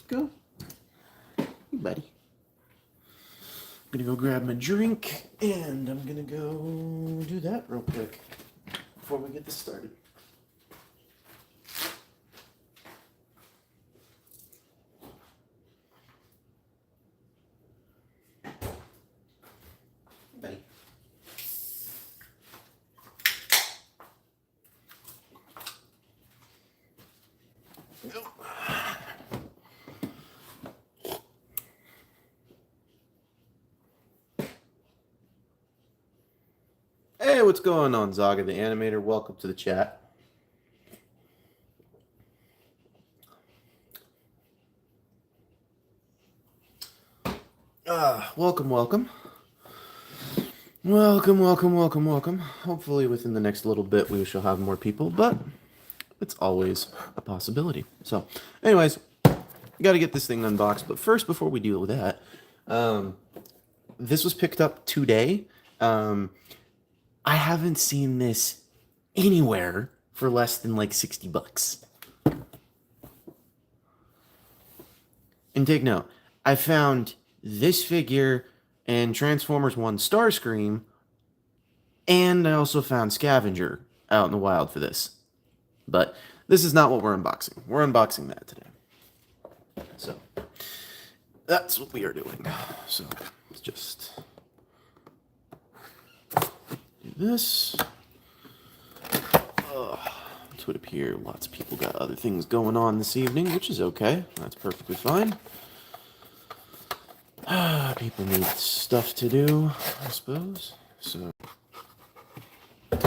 go. Hey, buddy. I'm gonna go grab my drink, and I'm gonna go do that real quick before we get this started. Buddy. Go. Hey, what's going on, Zaga the Animator? Welcome to the chat. Welcome. Welcome. Hopefully within the next little bit we shall have more people, but it's always a possibility. So, anyways, gotta get this thing unboxed. But first, before we deal with that, this was picked up today. I haven't seen this anywhere for less than like $60. And take note, I found this figure and Transformers 1 Starscream, and I also found Scavenger out in the wild for this. But this is not what we're unboxing. We're unboxing that today. So, that's what we are doing. So, let's just do this. It would appear lots of people got other things going on this evening, which is okay. That's perfectly fine. People need stuff to do, I suppose. So, did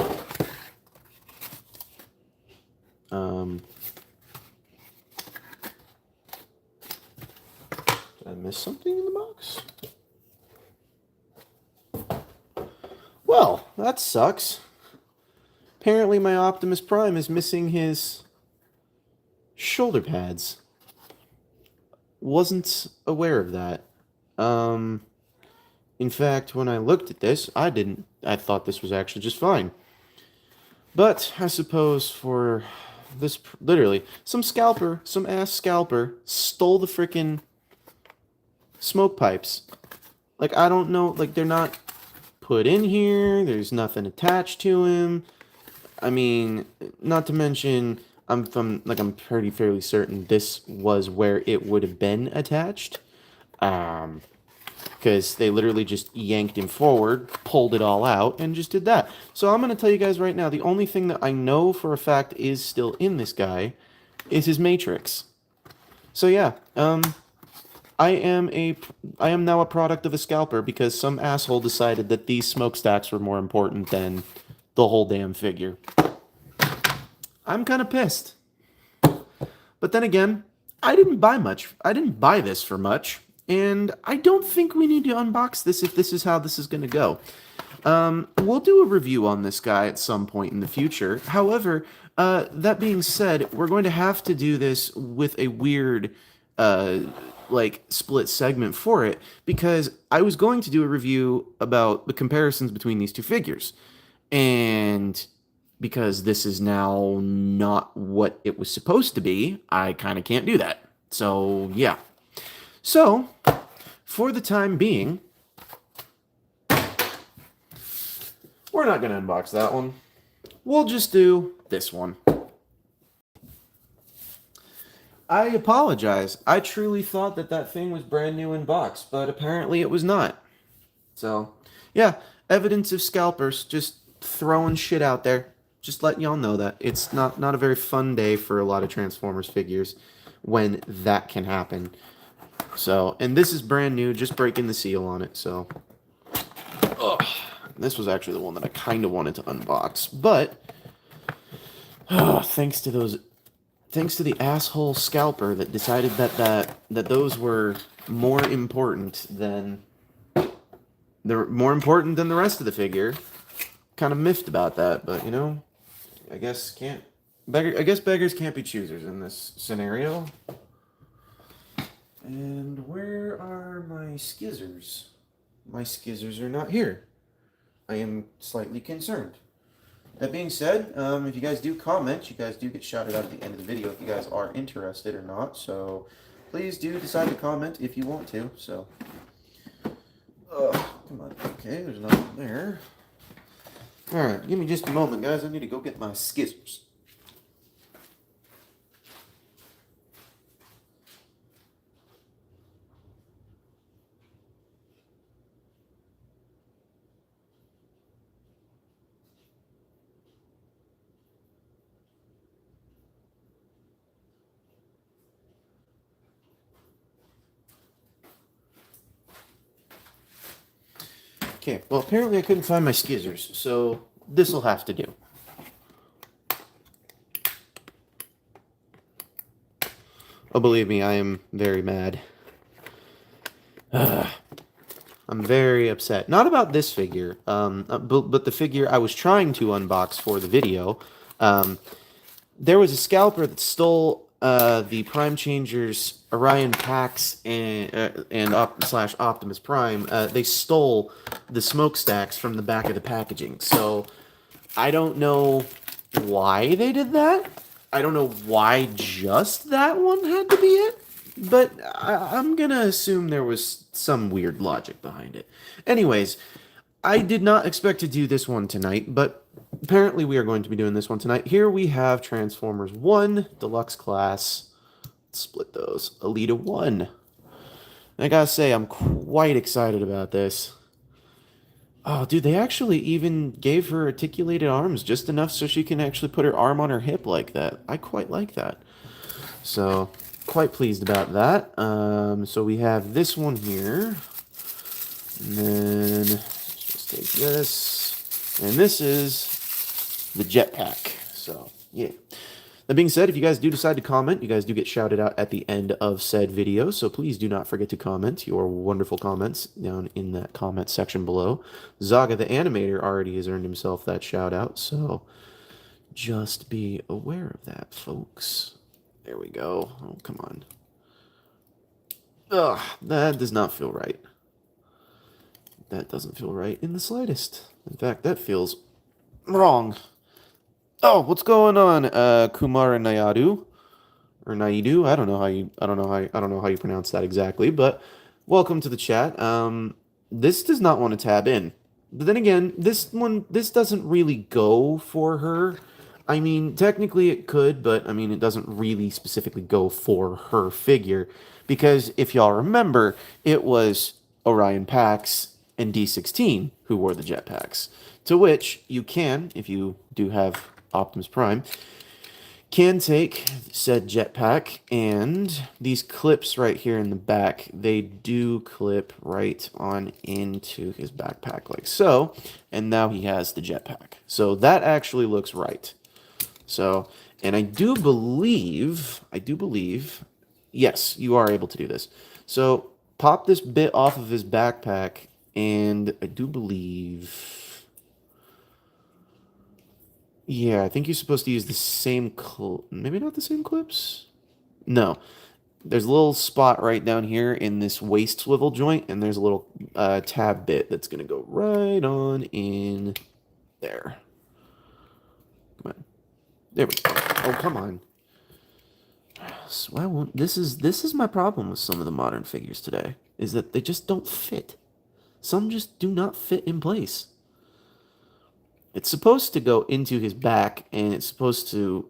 I miss something in the box? Well, that sucks. Apparently my Optimus Prime is missing his shoulder pads. Wasn't aware of that. In fact, when I looked at this, I thought this was actually just fine. But I suppose for this, literally, some ass scalper stole the frickin' smoke pipes. Like, I don't know, like, they're not put in here, there's nothing attached to him. I mean, not to mention, I'm pretty fairly certain this was where it would have been attached. Because they literally just yanked him forward, pulled it all out, and just did that. So I'm going to tell you guys right now, the only thing that I know for a fact is still in this guy is his matrix. So yeah, I am now a product of a scalper because some asshole decided that these smokestacks were more important than the whole damn figure. I'm kind of pissed. But then again, I didn't buy much. I didn't buy this for much. And I don't think we need to unbox this if this is how this is going to go. We'll do a review on this guy at some point in the future. However, that being said, we're going to have to do this with a weird, split segment for it, because I was going to do a review about the comparisons between these two figures. And because this is now not what it was supposed to be, I kind of can't do that. So, yeah. So, for the time being, we're not going to unbox that one. We'll just do this one. I apologize. I truly thought that thing was brand new in box, but apparently it was not. So, yeah, evidence of scalpers just throwing shit out there. Just letting y'all know that. It's not a very fun day for a lot of Transformers figures when that can happen. So, and this is brand new, just breaking the seal on it, so. Ugh. This was actually the one that I kind of wanted to unbox, but thanks to the asshole scalper that decided that those were more important than the rest of the figure. Kind of miffed about that, but you know, I guess beggars can't be choosers in this scenario. And where are my skizzers? My skizzers are not here. I am slightly concerned. That being said, if you guys do comment, you guys do get shouted out at the end of the video if you guys are interested or not. So please do decide to comment if you want to. So, come on. Okay, there's nothing there. All right, give me just a moment, guys. I need to go get my scissors. Okay, well, apparently I couldn't find my skizzers, so this will have to do. Oh, believe me, I am very mad. I'm very upset. Not about this figure, but the figure I was trying to unbox for the video. There was a scalper that stole the Prime Changers Orion packs and Optimus Prime. They stole the smokestacks from the back of the packaging. So I don't know why they did that. I don't know why just that one had to be it. But I'm gonna assume there was some weird logic behind it. Anyways, I did not expect to do this one tonight, but apparently we are going to be doing this one tonight. Here we have Transformers 1 Deluxe Class. Let's split those. Elita-1. I gotta say, I'm quite excited about this. Oh, dude, they actually even gave her articulated arms, just enough so she can actually put her arm on her hip like that. I quite like that. So, quite pleased about that. So we have this one here. And then, let's just take this. And this is the jetpack. So, yeah. That being said, if you guys do decide to comment, you guys do get shouted out at the end of said video. So please do not forget to comment your wonderful comments down in that comment section below. Zaga the animator already has earned himself that shout out. So just be aware of that, folks. There we go. Oh, come on. Ugh, that does not feel right. That doesn't feel right in the slightest. In fact, that feels wrong. Oh, what's going on, Kumar and Nayadu? Or Naidu? I don't know how you pronounce that exactly, but welcome to the chat. This does not want to tab in. But then again, this doesn't really go for her. I mean, technically it could, but I mean, it doesn't really specifically go for her figure. Because if y'all remember, it was Orion Pax and D16 who wore the jetpacks. To which you can, if you do have Optimus Prime, can take said jetpack, and these clips right here in the back, they do clip right on into his backpack like so, and now he has the jetpack. So that actually looks right. So, and I do believe, yes, you are able to do this. So pop this bit off of his backpack, and I do believe... Yeah, I think you're supposed to use the same maybe not the same clips? No. There's a little spot right down here in this waist swivel joint, and there's a little tab bit that's going to go right on in there. Come on. There we go. Oh, come on. So why won't... This is my problem with some of the modern figures today, is that they just don't fit. Some just do not fit in place. It's supposed to go into his back, and it's supposed to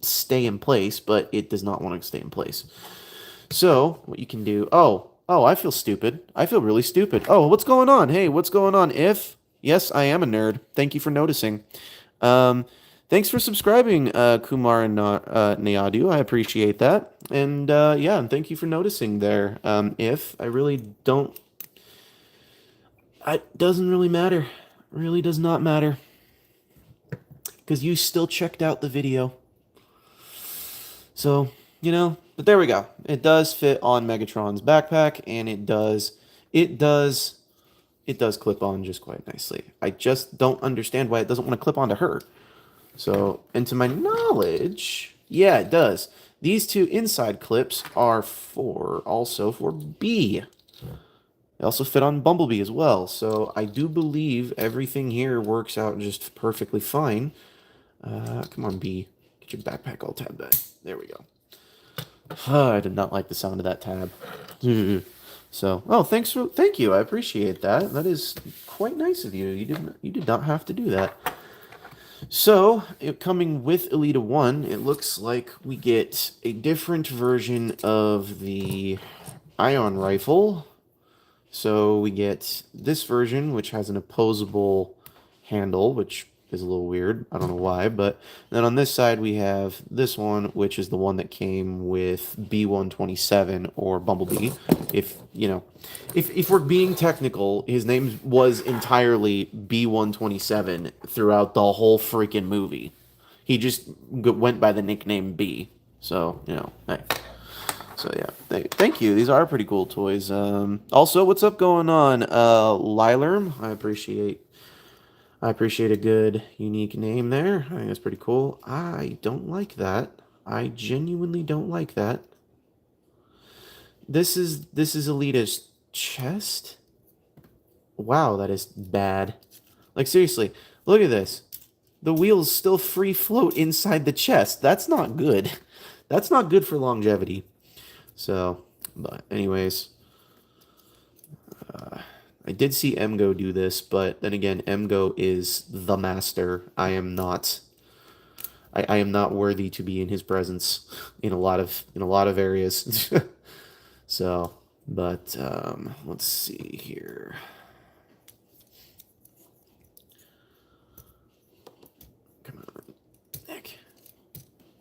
stay in place, but it does not want to stay in place. So, what you can do... Oh, I feel stupid. I feel really stupid. Oh, what's going on? Hey, what's going on? Yes, I am a nerd. Thank you for noticing. Thanks for subscribing, Kumar and Nayadu. I appreciate that. And, yeah, and thank you for noticing there. I really don't... It doesn't really matter. Really does not matter, because you still checked out the video. So, you know, but there we go. It does fit on Megatron's backpack, and it does clip on just quite nicely. I just don't understand why it doesn't want to clip onto her. So, and to my knowledge, yeah, it does. These two inside clips are also for B. They also fit on Bumblebee as well, so I do believe everything here works out just perfectly fine. Come on, B. Get your backpack all tabbed back. There we go. I did not like the sound of that tab. So, oh, thank you. I appreciate that. That is quite nice of you. You did not have to do that. So, coming with Elita-1, it looks like we get a different version of the ion rifle. So we get this version, which has an opposable handle, which is a little weird. I don't know why, but then on this side we have this one, which is the one that came with B-127 or Bumblebee. If you know, if we're being technical, his name was entirely B-127 throughout the whole freaking movie. He just went by the nickname B. So hey. So yeah, thank you. These are pretty cool toys. Also, what's up going on, Lilerm? I appreciate a good unique name there. I think that's pretty cool. I don't like that. I genuinely don't like that. This is Alita's chest. Wow, that is bad. Like seriously, look at this. The wheels still free float inside the chest. That's not good. That's not good for longevity. So, but anyways, I did see Emgo do this, but then again, Emgo is the master. I am not. I am not worthy to be in his presence in a lot of areas. So, but let's see here. Come on, Nick.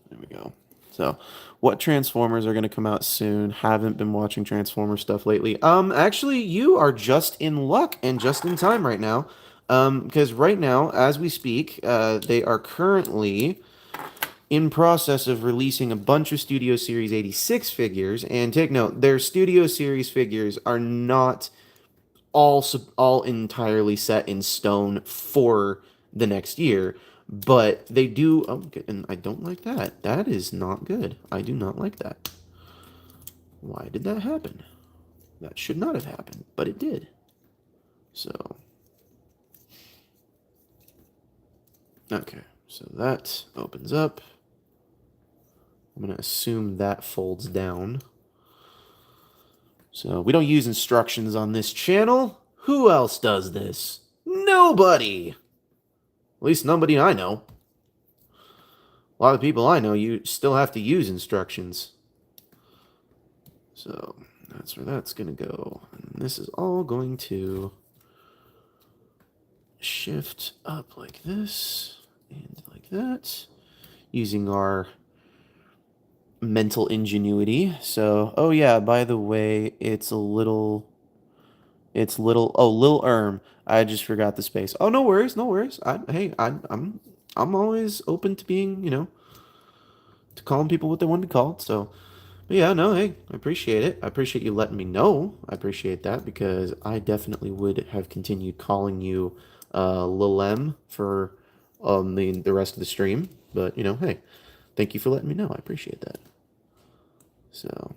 There we go. So, what Transformers are going to come out soon? Haven't been watching Transformer stuff lately. Actually, you are just in luck and just in time right now. Because right now, as we speak, they are currently in process of releasing a bunch of Studio Series 86 figures. And take note, their Studio Series figures are not all entirely set in stone for the next year, but they do. Oh, and I don't like that. That is not good. I do not like that. Why did that happen? That should not have happened, but it did. So, okay, so that opens up. I'm going to assume that folds down. So, we don't use instructions on this channel. Who else does this? Nobody! At least nobody I know. A lot of people I know, you still have to use instructions. So, that's where that's going to go. And this is all going to shift up like this and like that, using our mental ingenuity. So, oh yeah, by the way, Lil Erm. I just forgot the space. Oh, no worries, no worries. I'm always open to being, to calling people what they want to be called. So, but yeah, no, hey, I appreciate it. I appreciate you letting me know. I appreciate that because I definitely would have continued calling you Lil M for the rest of the stream. But hey, thank you for letting me know. I appreciate that. So,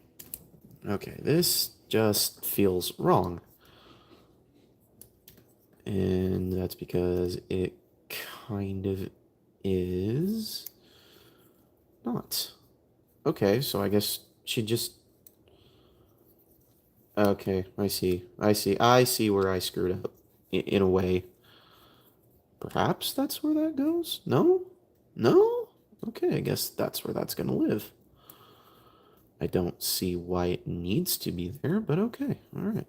okay, this just feels wrong. And that's because it kind of is not. Okay, so I guess she just... Okay, I see where I screwed up, in a way. Perhaps that's where that goes? No? No? Okay, I guess that's where that's gonna live. I don't see why it needs to be there, but okay, alright.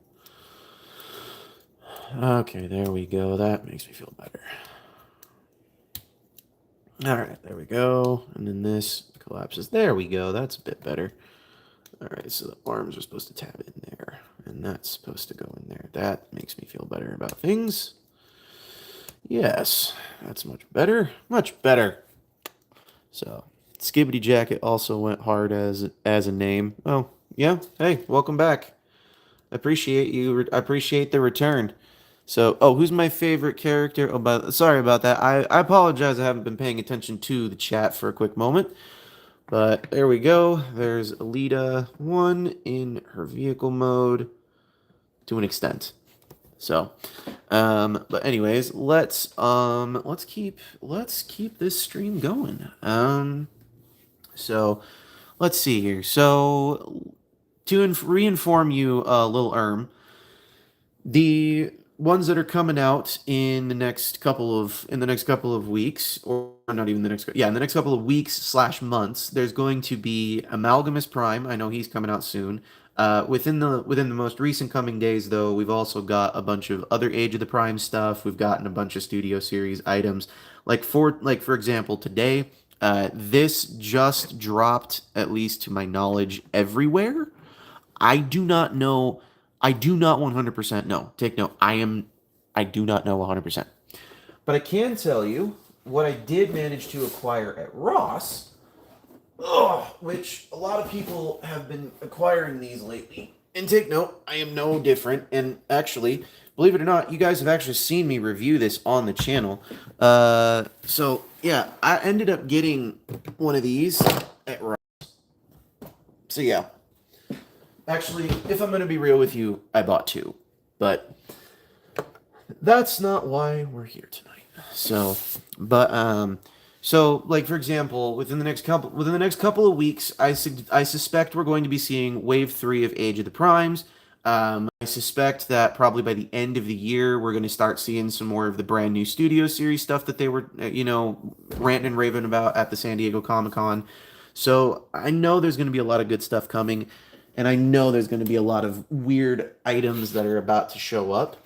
Okay, there we go. That makes me feel better. Alright, there we go. And then this collapses. There we go. That's a bit better. Alright, so the arms are supposed to tab in there. And that's supposed to go in there. That makes me feel better about things. Yes, that's much better. Much better. So, Skibbity Jacket also went hard as a name. Oh, yeah. Hey, welcome back. I appreciate you. I appreciate the return. So, oh, who's my favorite character? Oh, sorry about that. I apologize. I haven't been paying attention to the chat for a quick moment. But there we go. There's Elita-1 in her vehicle mode to an extent. So, but anyways, let's keep this stream going. So let's see here. So, to re-inform you, Lil the ones that are coming out in the next couple of weeks, or not even the next, yeah, in the next couple of weeks slash months, there's going to be Amalgamus Prime. I know he's coming out soon. Within the most recent coming days, though, we've also got a bunch of other Age of the Prime stuff. We've gotten a bunch of Studio Series items, for example, today. This just dropped, at least to my knowledge, everywhere. I do not know. I do not 100% know. Take note. I do not know 100%. But I can tell you what I did manage to acquire at Ross, which a lot of people have been acquiring these lately. And take note, I am no different. And actually, believe it or not, you guys have actually seen me review this on the channel. So yeah, I ended up getting one of these at Ross. So yeah. Actually, if I'm going to be real with you, I bought two. But that's not why we're here tonight. So, like, for example, within the next couple of weeks, I suspect we're going to be seeing Wave 3 of Age of the Primes. I suspect that probably by the end of the year, we're going to start seeing some more of the brand new Studio Series stuff that they were, ranting and raving about at the San Diego Comic-Con. So I know there's going to be a lot of good stuff coming. And I know there's going to be a lot of weird items that are about to show up.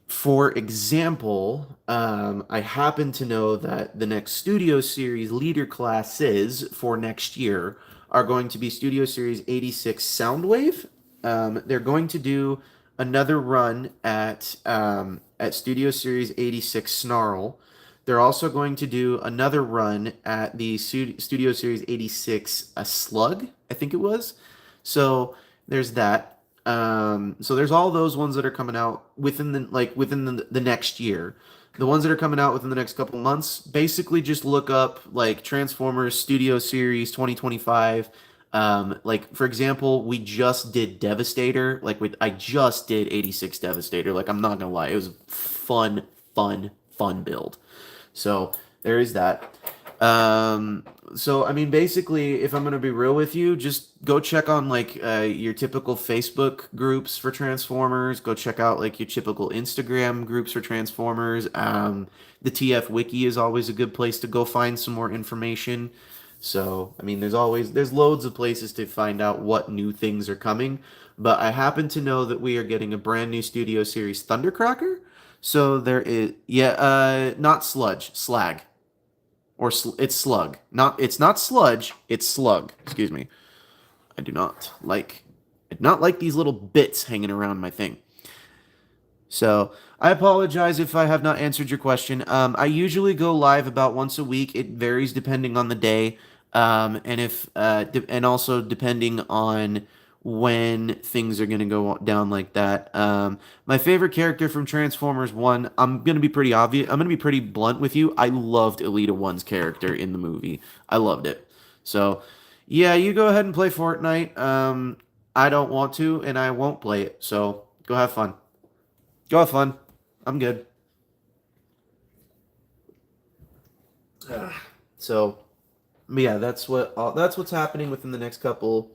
For example, I happen to know that the next Studio Series leader classes for next year are going to be Studio Series 86 Soundwave. They're going to do another run at Studio Series 86 Snarl. They're also going to do another run at the Studio Series 86 Slug, I think it was. So there's that. So there's all those ones that are coming out within the next year. The ones that are coming out within the next couple months, basically just look up like Transformers Studio Series 2025. Like for example, we just did Devastator. I just did 86 Devastator. Like I'm not gonna lie, it was fun build. So there is that. So I mean, basically, if I'm gonna be real with you, just go check on your typical Facebook groups for Transformers. Go check out like your typical Instagram groups for Transformers. The TF Wiki is always a good place to go find some more information. So I mean, there's loads of places to find out what new things are coming. But I happen to know that we are getting a brand new Studio Series Thundercracker. So there is, yeah, not sludge, slag, it's slug. It's not sludge, it's slug. Excuse me. I do not like these little bits hanging around my thing. So I apologize if I have not answered your question. I usually go live about once a week. It varies depending on the day, and also depending on when things are going to go down like that. My favorite character from Transformers 1, I'm going to be pretty obvious. I'm going to be pretty blunt with you. I loved Elita-1's character in the movie. I loved it. So, yeah, you go ahead and play Fortnite. I don't want to, and I won't play it. So, go have fun. Go have fun. I'm good. So, yeah, that's what's happening within the next couple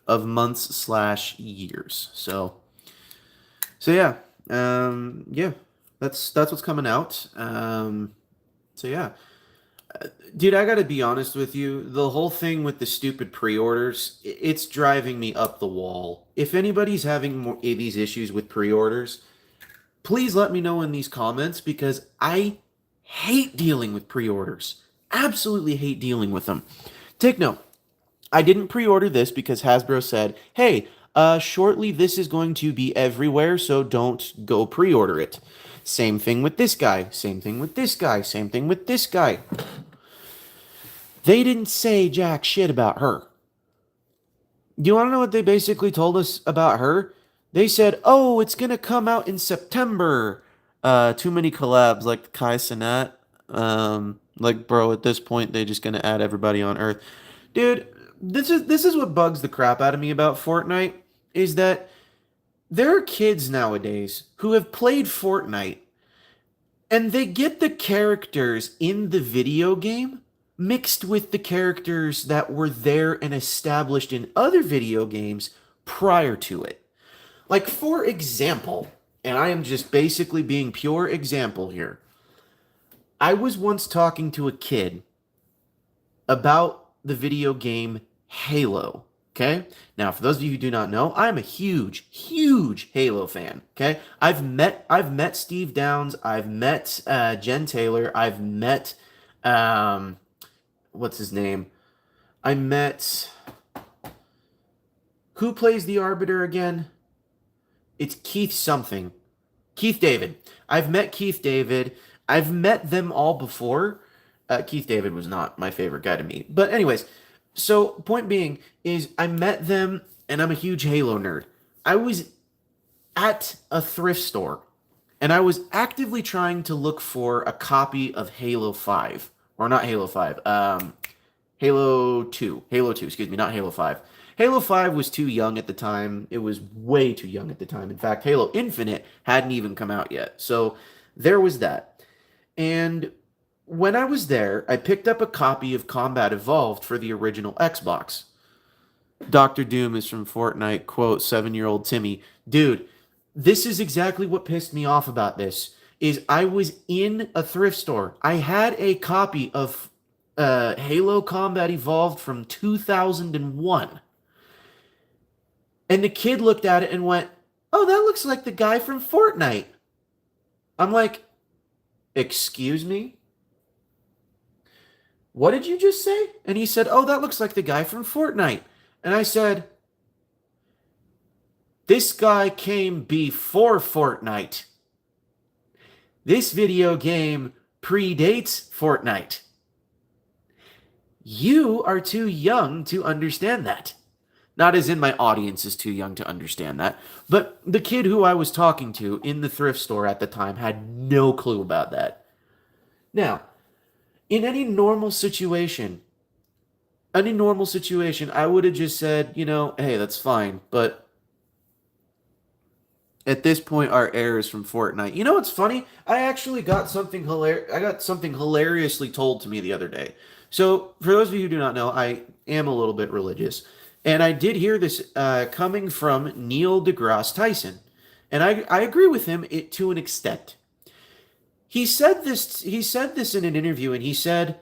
of months slash years. So yeah, yeah, that's what's coming out. So yeah, dude, I gotta be honest with you. The whole thing with the stupid pre-orders, it's driving me up the wall. If anybody's having these issues with pre-orders, please let me know in these comments because I hate dealing with pre-orders. Absolutely hate dealing with them. Take note. I didn't pre-order this because Hasbro said, hey, shortly this is going to be everywhere, so don't go pre-order it. Same thing with this guy. Same thing with this guy. Same thing with this guy. They didn't say jack shit about her. Do you want to know what they basically told us about her? They said, oh, it's going to come out in September. Too many collabs like Kai Cenat. Bro, at this point, they're just going to add everybody on Earth. Dude, this is what bugs the crap out of me about Fortnite, is that there are kids nowadays who have played Fortnite, and they get the characters in the video game mixed with the characters that were there and established in other video games prior to it. Like, for example, and I am just basically being pure example here. I was once talking to a kid about the video game Halo. Okay? Now, for those of you who do not know, I'm a huge, huge Halo fan. Okay? I've met Steve Downs. I've met Jen Taylor. I've met what's his name? I met who plays the Arbiter again? It's Keith something. Keith David. I've met Keith David. I've met them all before. Keith David was not my favorite guy to meet. But anyways, so point being is I met them and I'm a huge Halo nerd. I was at a thrift store and I was actively trying to look for a copy of Halo 5. Or not Halo 5. Halo 2. Halo 2, excuse me, not Halo 5. Halo 5 was too young at the time. It was way too young at the time. In fact, Halo Infinite hadn't even come out yet. So there was that. And when I was there, I picked up a copy of Combat Evolved for the original Xbox. Dr. Doom is from Fortnite, quote, 7-year-old Timmy. Dude, this is exactly what pissed me off about this, is I was in a thrift store. I had a copy of Halo Combat Evolved from 2001. And the kid looked at it and went, "Oh, that looks like the guy from Fortnite." I'm like, "Excuse me? What did you just say?" And he said, "Oh, that looks like the guy from Fortnite." And I said, "This guy came before Fortnite. This video game predates Fortnite. You are too young to understand that." Not as in my audience is too young to understand that, but the kid who I was talking to in the thrift store at the time had no clue about that. Now, in any normal situation, I would have just said, hey, that's fine, but at this point, our heir is from Fortnite. You know what's funny? I actually got something hilariously told to me the other day. So, for those of you who do not know, I am a little bit religious. And I did hear this coming from Neil deGrasse Tyson. And I agree with him to an extent. He said this in an interview, and he said,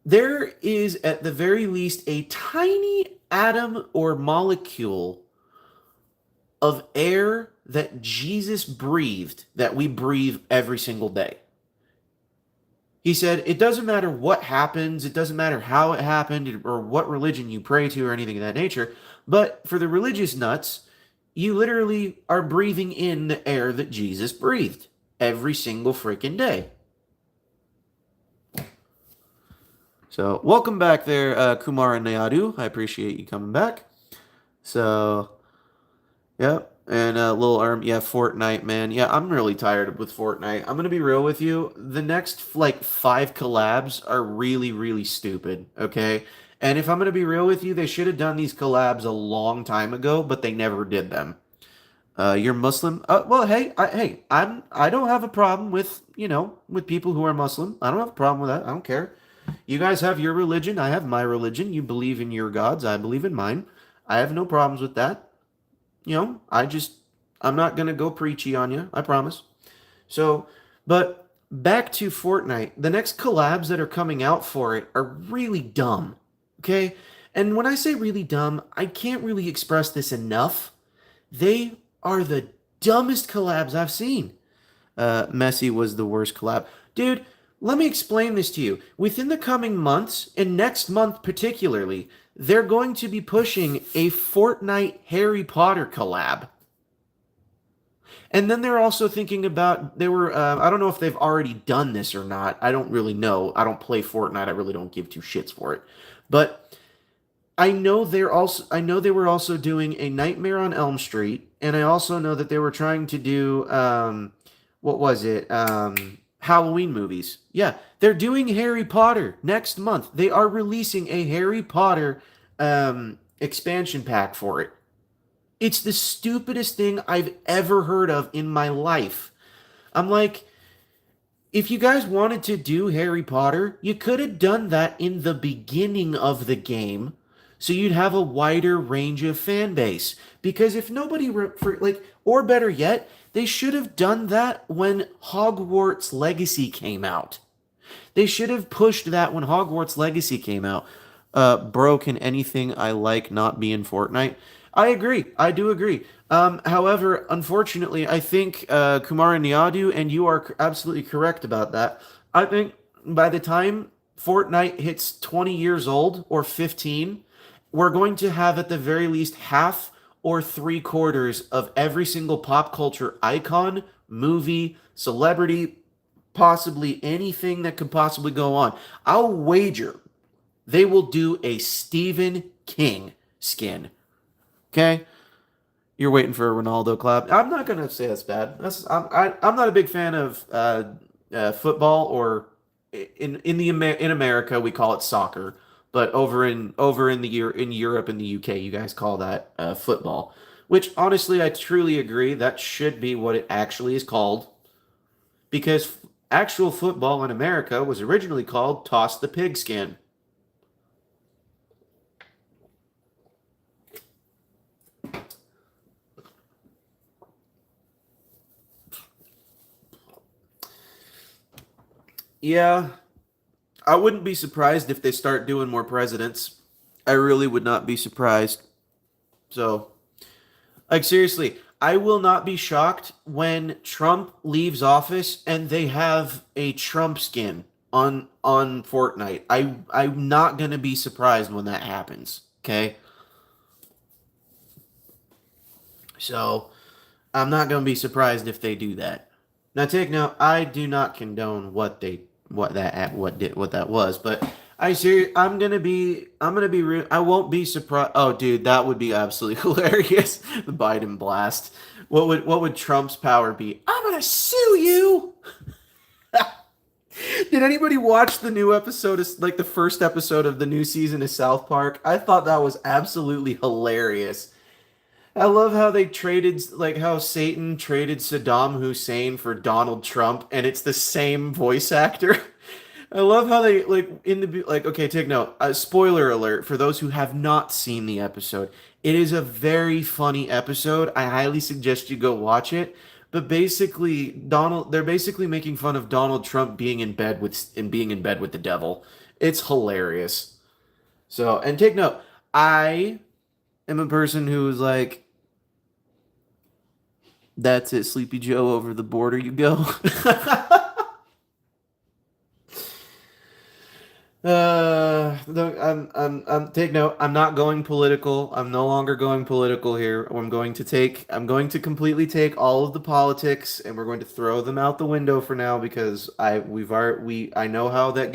there is at the very least a tiny atom or molecule of air that Jesus breathed that we breathe every single day. He said, it doesn't matter what happens, it doesn't matter how it happened, or what religion you pray to, or anything of that nature, but for the religious nuts, you literally are breathing in the air that Jesus breathed every single freaking day. So, welcome back there, Kumar and Nayadu. I appreciate you coming back. So, yep. And Lil Arm, yeah, Fortnite, man. Yeah, I'm really tired with Fortnite. I'm going to be real with you. The next, 5 collabs are really, really stupid, okay? And if I'm going to be real with you, they should have done these collabs a long time ago, but they never did them. You're Muslim? Well, hey, I don't have a problem with, with people who are Muslim. I don't have a problem with that. I don't care. You guys have your religion. I have my religion. You believe in your gods. I believe in mine. I have no problems with that. I'm not going to go preachy on you, I promise. So, but back to Fortnite. The next collabs that are coming out for it are really dumb, okay? And when I say really dumb, I can't really express this enough. They are the dumbest collabs I've seen. Messi was the worst collab. Dude, let me explain this to you. Within the coming months, and next month particularly, they're going to be pushing a Fortnite Harry Potter collab. And then they're also thinking about, I don't know if they've already done this or not. I don't really know. I don't play Fortnite. I really don't give two shits for it. But I know they were also doing a Nightmare on Elm Street. And I also know that they were trying to do, Halloween movies. Yeah, they're doing Harry Potter next month. They are releasing a Harry Potter expansion pack for it. It's the stupidest thing I've ever heard of in my life. I'm like, If you guys wanted to do Harry Potter, you could have done that in the beginning of the game so you'd have a wider range of fan base. Because if nobody, or better yet, they should have done that when Hogwarts Legacy came out. They should have pushed that when Hogwarts Legacy came out. Bro, can anything I like not be in Fortnite? I agree. I do agree. However, unfortunately, I think Kumar and Niadu, and you are absolutely correct about that. I think by the time Fortnite hits 20 years old or 15, we're going to have at the very least half or three-quarters of every single pop culture icon, movie, celebrity, possibly anything that could possibly go on. I'll wager they will do a Stephen King skin. Okay? You're waiting for a Ronaldo clap. I'm not gonna say that's bad. I'm not a big fan of football, or in America we call it soccer, but in Europe and the UK you guys call that football. Which honestly I truly agree that should be what it actually is called, because actual football in America was originally called toss the pigskin. Yeah, I wouldn't be surprised if they start doing more presidents. I really would not be surprised. So, like seriously, I will not be shocked when Trump leaves office and they have a Trump skin on Fortnite. I'm not gonna be surprised when that happens. Okay, so I'm not gonna be surprised if they do that. Now, take note. I do not condone what that was, but I'm gonna be real. I won't be surprised. Oh, dude, that would be absolutely hilarious. The Biden blast. What would Trump's power be? I'm gonna sue you. Did anybody watch the new episode, like the first episode of the new season of South Park? I thought that was absolutely hilarious. I love how they traded, like how Satan traded Saddam Hussein for Donald Trump, and it's the same voice actor. I love how they okay, take note. Spoiler alert for those who have not seen the episode. It is a very funny episode. I highly suggest you go watch it. But basically, they're basically making fun of Donald Trump being in bed with the devil. It's hilarious. So, and take note, I am a person who is like, that's it, Sleepy Joe, over the border you go. Take note. I'm not going political. I'm no longer going political here. I'm going to completely take all of the politics and we're going to throw them out the window for now, because I know how that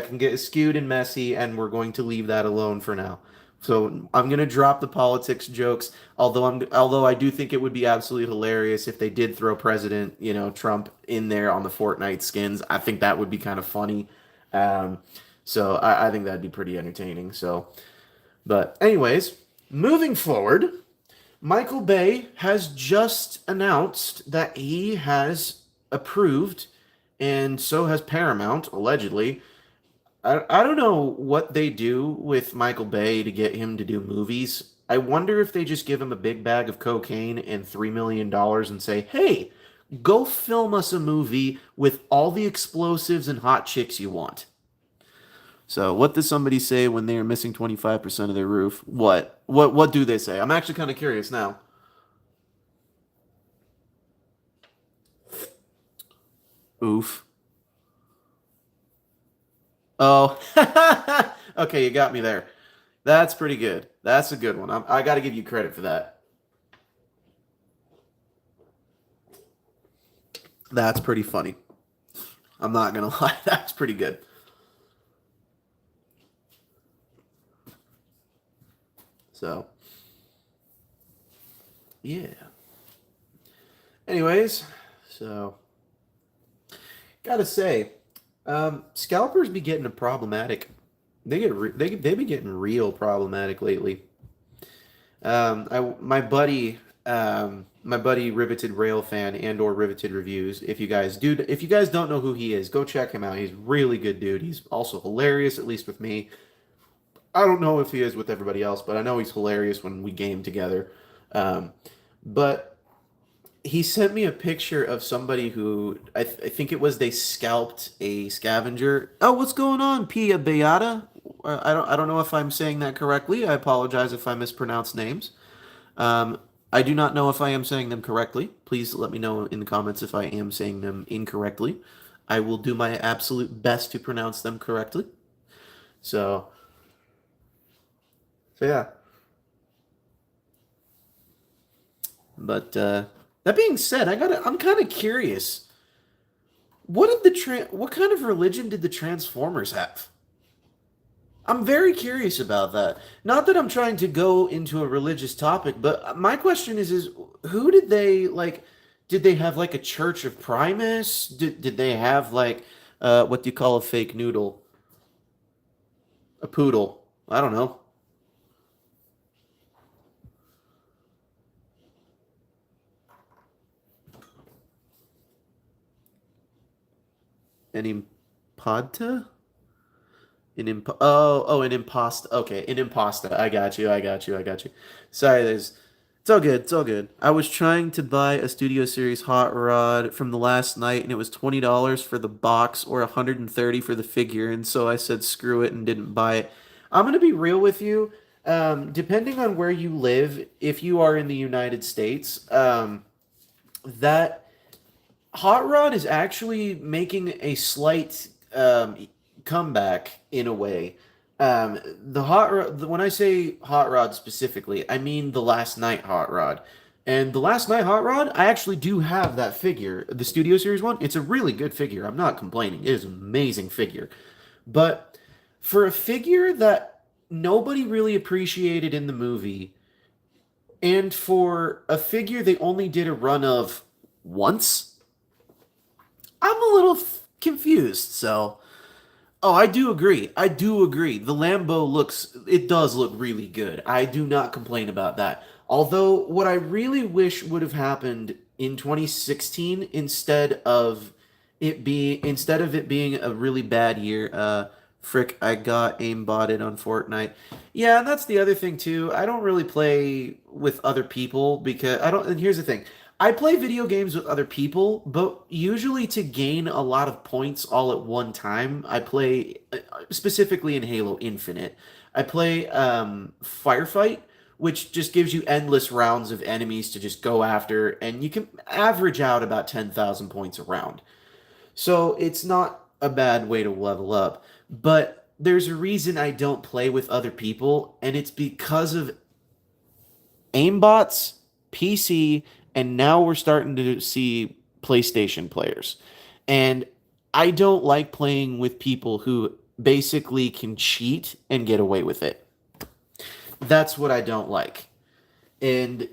can get skewed and messy, and we're going to leave that alone for now. So I'm gonna drop the politics jokes, although I do think it would be absolutely hilarious if they did throw President, Trump in there on the Fortnite skins. I think that would be kind of funny. Um, so I think that'd be pretty entertaining. So, but anyways, moving forward, Michael Bay has just announced that he has approved, and so has Paramount, allegedly. I don't know what they do with Michael Bay to get him to do movies. I wonder if they just give him a big bag of cocaine and $3 million and say, hey, go film us a movie with all the explosives and hot chicks you want. So, what does somebody say when they are missing 25% of their roof? What do they say? I'm actually kind of curious now. Oof. Oh. Okay, you got me there. That's pretty good. That's a good one. I got to give you credit for that. That's pretty funny. I'm not going to lie. That's pretty good. So, yeah. Anyways, so gotta say, scalpers be getting a problematic. They be getting real problematic lately. My buddy My buddy Riveted Rail Fan and or Riveted Reviews. If you guys don't know who he is, go check him out. He's a really good dude. He's also hilarious, at least with me. I don't know if he is with everybody else, but I know he's hilarious when we game together. Um, but he sent me a picture of somebody who I think it was they scalped a scavenger. Oh, what's going on, Pia Beata? I don't know if I'm saying that correctly. I apologize if I mispronounce names. Um, I do not know if I am saying them correctly. Please let me know in the comments if I am saying them incorrectly. I will do my absolute best to pronounce them correctly. So, so yeah. But that being said, I'm kind of curious. What kind of religion did the Transformers have? I'm very curious about that. Not that I'm trying to go into a religious topic, but my question is who did they like? Did they have like a Church of Primus? Did they have like what do you call a fake noodle? A poodle? I don't know. An impanta? An impasta. Okay, an impasta. I got you. I got you. I got you. Sorry, there's. It's all good. It's all good. I was trying to buy a Studio Series hot rod from the last night, and it was $20 for the box or 130 for the figure, and so I said screw it and didn't buy it. I'm gonna be real with you. Depending on where you live, if you are in the United States, that Hot Rod is actually making a slight comeback in a way. When I say Hot Rod specifically, I mean the Last Night Hot Rod. And the Last Night Hot Rod, I actually do have that figure, the Studio Series one. It's a really good figure. I'm not complaining. It is an amazing figure. But for a figure that nobody really appreciated in the movie, and for a figure they only did a run of once, I'm a little confused. So, oh, I do agree. I do agree. The Lambo it does look really good. I do not complain about that. Although, what I really wish would have happened in 2016 instead of it being a really bad year, frick, I got aimbotted on Fortnite. Yeah, and that's the other thing too. I don't really play with other people because I don't, and here's the thing. I play video games with other people, but usually to gain a lot of points all at one time. I play specifically in Halo Infinite. I play Firefight, which just gives you endless rounds of enemies to just go after, and you can average out about 10,000 points a round. So it's not a bad way to level up. But there's a reason I don't play with other people, and it's because of aimbots, PC, and now we're starting to see PlayStation players. And I don't like playing with people who basically can cheat and get away with it. That's what I don't like. And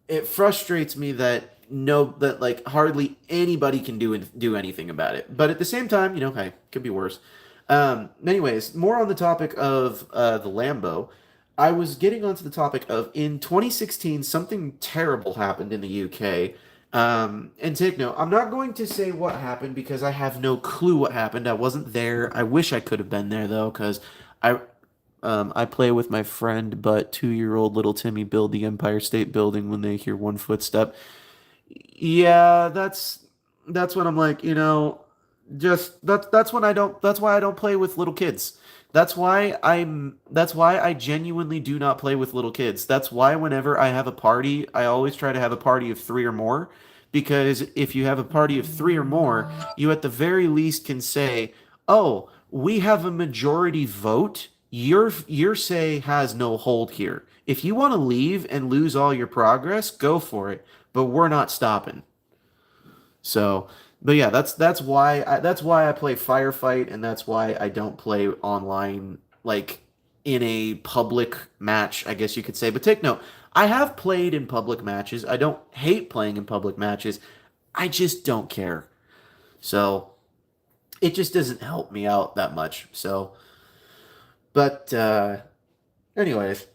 it frustrates me that like hardly anybody can do anything about it. But at the same time, hey, could be worse. Anyways, more on the topic of the Lambo. I was getting onto the topic of in 2016, something terrible happened in the UK. And take note, I'm not going to say what happened because I have no clue what happened. I wasn't there. I wish I could have been there though, because I I play with my friend, but 2-year-old little Timmy build the Empire State Building when they hear one footstep. Yeah, that's when I'm like, just that's when I don't that's why I don't play with little kids. That's why I genuinely do not play with little kids. That's why whenever I have a party, I always try to have a party of 3 or more because if you have a party of 3 or more, you at the very least can say, "Oh, we have a majority vote. Your say has no hold here. If you want to leave and lose all your progress, go for it, but we're not stopping." So, but yeah, that's why I play Firefight, and that's why I don't play online like in a public match, I guess you could say. But take note, I have played in public matches. I don't hate playing in public matches. I just don't care. So it just doesn't help me out that much. So, but anyways,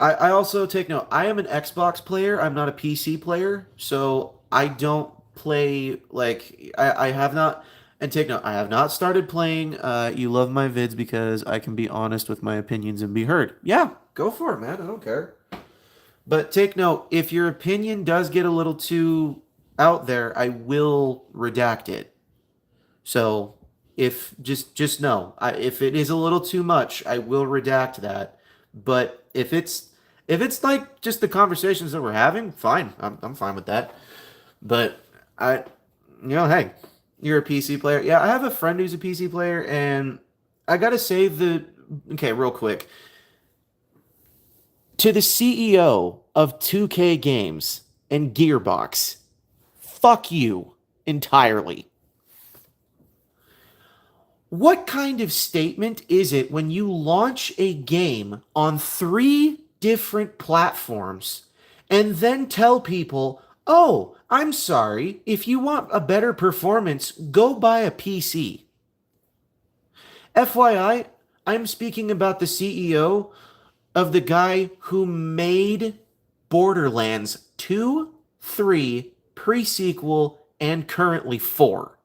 I also take note. I am an Xbox player. I'm not a PC player, so I don't play like I have not. And take note, I have not started playing. You love my vids because I can be honest with my opinions and be heard. Yeah, go for it, man. I don't care. But take note, if your opinion does get a little too out there, I will redact it. So if just know, if it is a little too much, I will redact that. But if it's like just the conversations that we're having, fine. I'm fine with that. But I, hey, you're a PC player. Yeah, I have a friend who's a PC player, and I gotta say okay, real quick, to the CEO of 2K Games and Gearbox, fuck you entirely. What kind of statement is it when you launch a game on 3 different platforms and then tell people, oh, I'm sorry, if you want a better performance, go buy a PC? FYI, I'm speaking about the CEO of the guy who made Borderlands 2, 3, pre-sequel, and currently 4.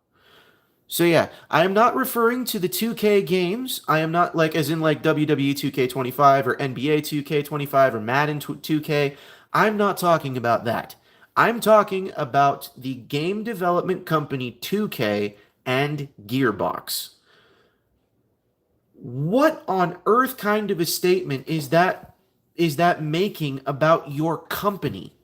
So yeah, I am not referring to the 2K games. I am not like as in like WWE 2K25 or NBA 2K25 or Madden 2K. I'm not talking about that. I'm talking about the game development company 2K and Gearbox. What on earth kind of a statement is that making about your company?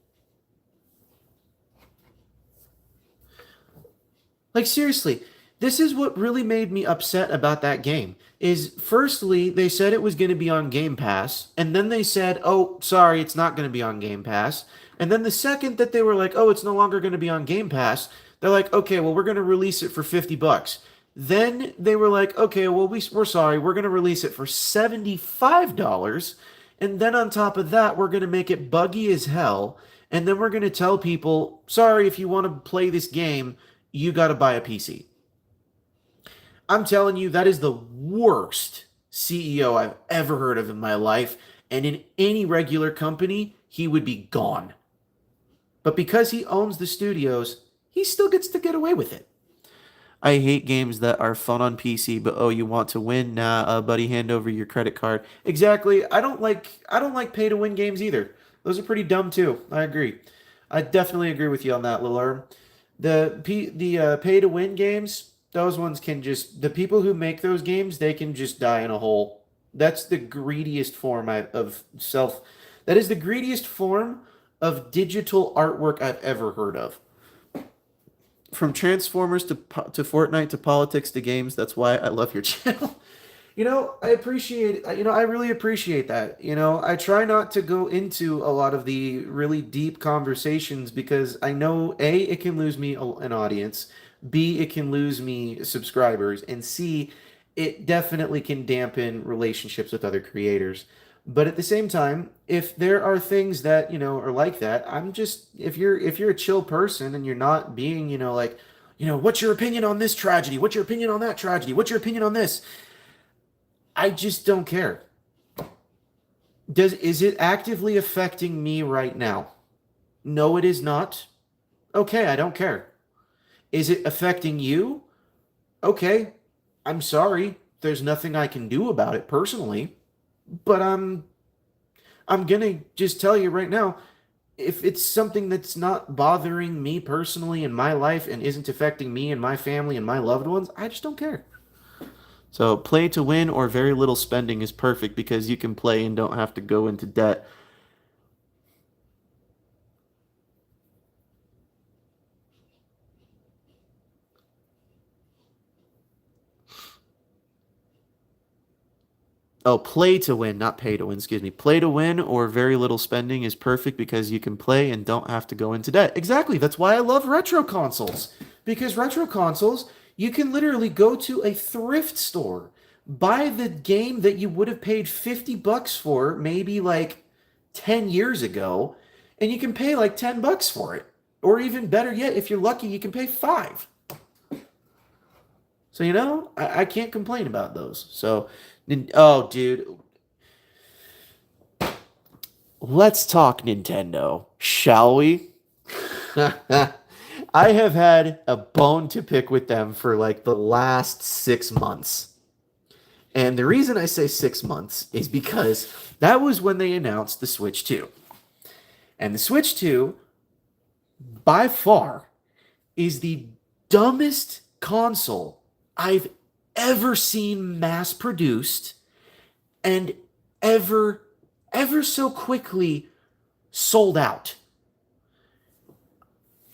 Like seriously, this is what really made me upset about that game. Is firstly, they said it was going to be on Game Pass, and then they said, "Oh, sorry, it's not going to be on Game Pass." And then the second that they were like, "Oh, it's no longer going to be on Game Pass," they're like, "Okay, well, we're going to release it for $50." Then they were like, "Okay, well, we're sorry, we're going to release it for $75." And then on top of that, we're going to make it buggy as hell. And then we're going to tell people, sorry, if you want to play this game, you got to buy a PC. I'm telling you, that is the worst CEO I've ever heard of in my life. And in any regular company, he would be gone. But because he owns the studios, he still gets to get away with it. I hate games that are fun on PC, but oh, you want to win? Nah, buddy, hand over your credit card. Exactly. I don't like pay to win games either. Those are pretty dumb too. I agree. I definitely agree with you on that, Lilar. The pay to win games, those ones can just the people who make those games, they can just die in a hole. That's the greediest form of self. That is the greediest form of digital artwork I've ever heard of. From Transformers to Fortnite to politics to games. That's why I love your channel. I appreciate, I really appreciate that. I try not to go into a lot of the really deep conversations because I know A, it can lose me an audience, B, it can lose me subscribers, and C, it definitely can dampen relationships with other creators. But at the same time, if there are things that, are like that, I'm just if you're a chill person and you're not being, like, what's your opinion on this tragedy? What's your opinion on that tragedy? What's your opinion on this? I just don't care. Is it actively affecting me right now? No, it is not. Okay, I don't care. Is it affecting you? Okay, I'm sorry. There's nothing I can do about it personally, but I'm gonna just tell you right now, if it's something that's not bothering me personally in my life and isn't affecting me and my family and my loved ones, I just don't care. So play to win or very little spending is perfect because you can play and don't have to go into debt. Oh, play to win, not pay to win, excuse me. Play to win or very little spending is perfect because you can play and don't have to go into debt. Exactly. That's why I love retro consoles. Because retro consoles, you can literally go to a thrift store, buy the game that you would have paid $50 for maybe like 10 years ago, and you can pay like $10 for it. Or even better yet, if you're lucky, you can pay 5. So, I can't complain about those. So, oh, dude. let's talk Nintendo, shall we? I have had a bone to pick with them for like the last 6 months. And the reason I say 6 months is because that was when they announced the Switch 2. And the Switch 2, by far, is the dumbest console I've ever seen mass produced and ever so quickly sold out.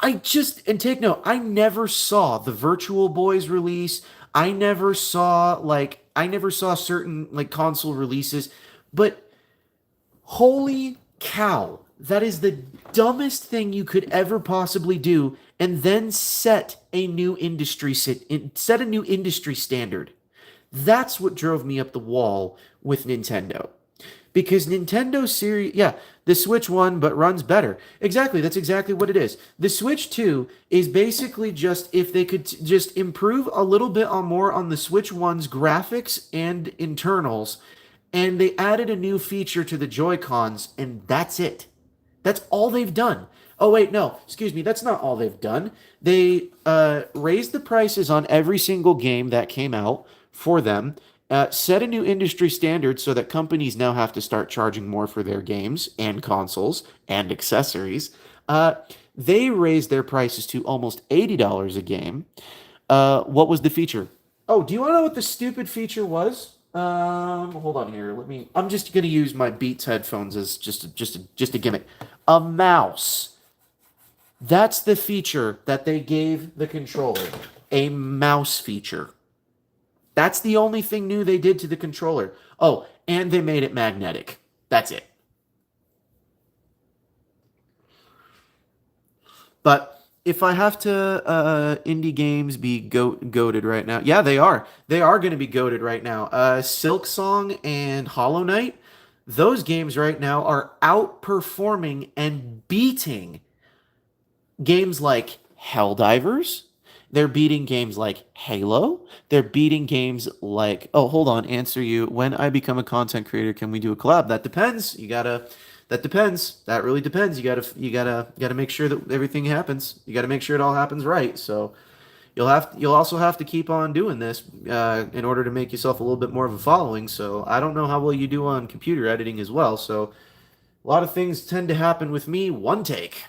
And take note, I never saw the Virtual Boys release. I never saw certain like console releases, but holy cow, that is the dumbest thing you could ever possibly do, and then set a new industry standard. That's what drove me up the wall with Nintendo. Because Nintendo Series, yeah, the Switch 1, but runs better. Exactly, that's exactly what it is. The Switch 2 is basically just if they could just improve a little bit more on the Switch 1's graphics and internals, and they added a new feature to the Joy-Cons, and that's it. That's all they've done. Oh, wait, no, excuse me, that's not all they've done. They raised the prices on every single game that came out for them, set a new industry standard so that companies now have to start charging more for their games and consoles and accessories. They raised their prices to almost $80 a game. What was the feature? Oh, do you want to know what the stupid feature was? Hold on here. I'm just gonna use my Beats headphones as just a gimmick. A mouse. That's the feature that they gave the controller. A mouse feature. That's the only thing new they did to the controller. Oh, and they made it magnetic. That's it. But if I have to, indie games be goated right now? Yeah, they are. They are going to be goated right now. Silk Song and Hollow Knight, those games right now are outperforming and beating games like Helldivers. They're beating games like Halo. They're beating games like, oh, hold on, answer you. When I become a content creator, can we do a collab? That depends. That depends. That really depends. You gotta make sure that everything happens. You gotta make sure it all happens right. So you'll also have to keep on doing this in order to make yourself a little bit more of a following. So I don't know how well you do on computer editing as well. So a lot of things tend to happen with me one take.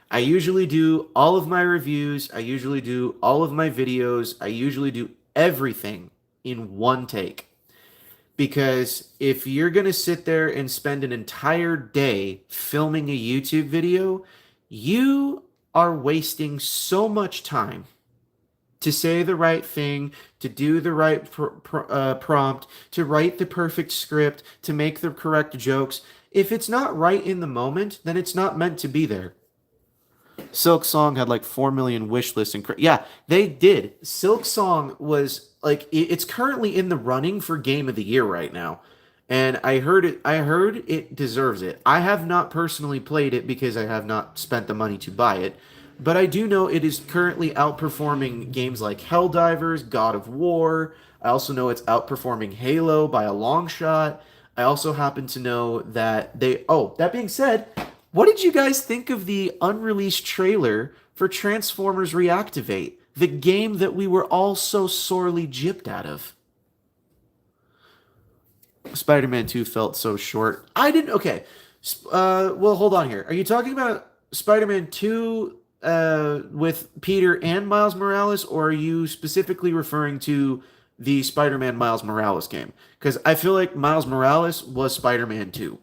I usually do all of my reviews, I usually do all of my videos, I usually do everything in one take. Because if you're going to sit there and spend an entire day filming a YouTube video, you are wasting so much time to say the right thing, to do the right prompt, to write the perfect script, to make the correct jokes. If it's not right in the moment, then it's not meant to be there. Silk Song had like 4 million wish lists and yeah, they did. Silk Song was like it's currently in the running for game of the year right now. And I heard it deserves it. I have not personally played it because I have not spent the money to buy it, but I do know it is currently outperforming games like Helldivers, God of War. I also know it's outperforming Halo by a long shot. I also happen to know that that being said, what did you guys think of the unreleased trailer for Transformers Reactivate, the game that we were all so sorely gypped out of? Spider-Man 2 felt so short. I didn't. Okay. Well, hold on here. Are you talking about Spider-Man 2 with Peter and Miles Morales, or are you specifically referring to the Spider-Man Miles Morales game? Because I feel like Miles Morales was Spider-Man 2.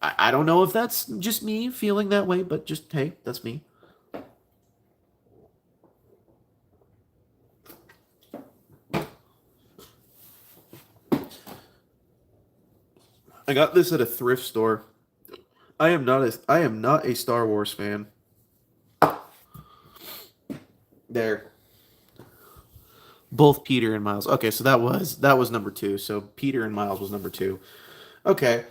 I don't know if that's just me feeling that way, but just, hey, that's me. I got this at a thrift store. I am not a Star Wars fan. There. Both Peter and Miles. Okay, so that was number 2. So Peter and Miles was number 2. Okay.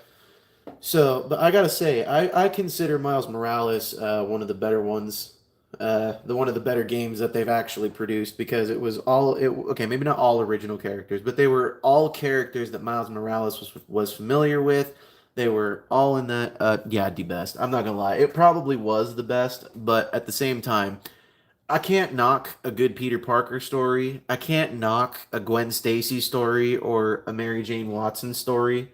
So, but I gotta say, I consider Miles Morales one of the better ones, one of the better games that they've actually produced because it was okay, maybe not all original characters, but they were all characters that Miles Morales was familiar with, They were all in that. Yeah, the best. I'm not gonna lie. It probably was the best, but at the same time, I can't knock a good Peter Parker story. I can't knock a Gwen Stacy story or a Mary Jane Watson story.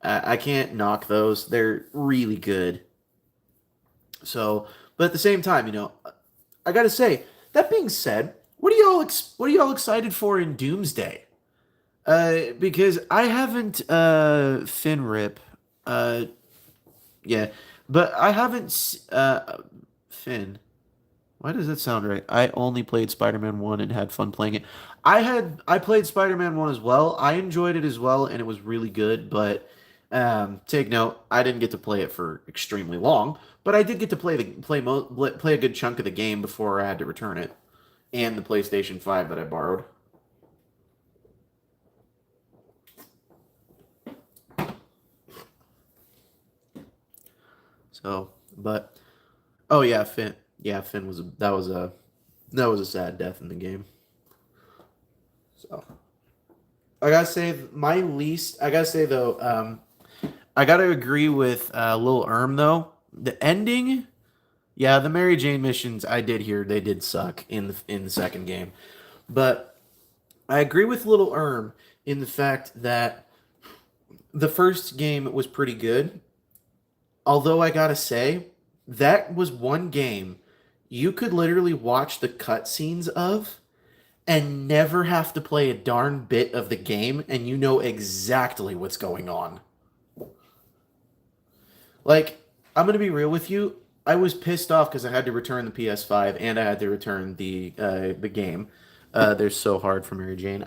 I can't knock those. They're really good. So, but at the same time, I gotta say. That being said, what are y'all excited for in Doomsday? Because I haven't Finn Rip, uh, yeah, but I haven't Finn. Why does that sound right? I only played Spider-Man 1 and had fun playing it. I played Spider-Man 1 as well. I enjoyed it as well and it was really good, but take note, I didn't get to play it for extremely long, but I did get to play a good chunk of the game before I had to return it and the PlayStation 5 that I borrowed. So, but oh yeah, Finn. Yeah, Finn was that was a sad death in the game. So I gotta say, my least. I gotta say though, I gotta agree with Lil Erm though. The ending, yeah, the Mary Jane missions I did hear they did suck in the second game, but I agree with Little Erm in the fact that the first game was pretty good. Although I gotta say, that was one game you could literally watch the cutscenes of and never have to play a darn bit of the game, and you know exactly what's going on. Like, I'm gonna be real with you. I was pissed off because I had to return the PS5 and I had to return the game. They're so hard for Mary Jane.